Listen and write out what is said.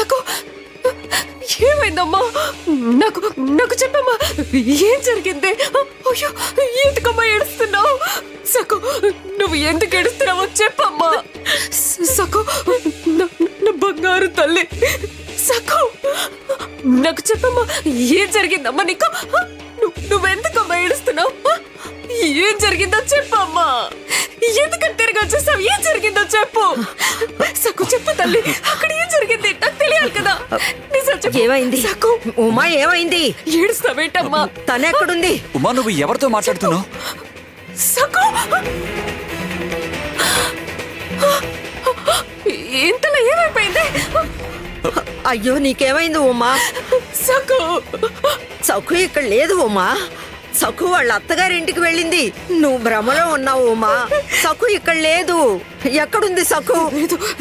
సకు ఏమైందమ్మా? నాకు నాకు చెప్పమ్మా, ఏం జరిగింది? అయ్యో, ఎందుకమ్మా ఏడుస్తున్నావు? సకు, నువ్వు ఎందుకు ఏడుస్తున్నావో చెప్పమ్మా. సకు, నా బంగారు తల్లి సకు, నాకు చెప్పమ్మా, ఏం జరిగిందమ్మా నీకు? నువ్వెందుకమ్మా ఏడుస్తున్నావు? ఏం జరిగిందో చెప్పమ్మా. ఎందుకని తిరిగి వచ్చేసావు? ఏం జరిగిందో చెప్పు. సకు చెప్పు తల్లి, అక్కడ ఏం జరిగింది నాకు తెలియాలి కదా. నిజం చెప్పు. ఏమైంది సకు? ఉమా? ఏమైంది? ఏడుస్తావేంటమ్మా? తనెక్కడుంది? ఉమా, నువ్వు ఎవరితో మాట్లాడుతున్నావు? సకు, ఇంతలో ఏమైపోయింది? అయ్యో, నీకేమైంది ఉమా? సకు, సఖు ఇక్కడ లేదు ఉమా. సఖు వాళ్ళ అత్తగారింటికి వెళ్ళింది. నువ్వు భ్రమలో ఉన్నావు ఉమా. సఖు ఇక్కడ లేదు. ఎక్కడుంది సఖు? లేదు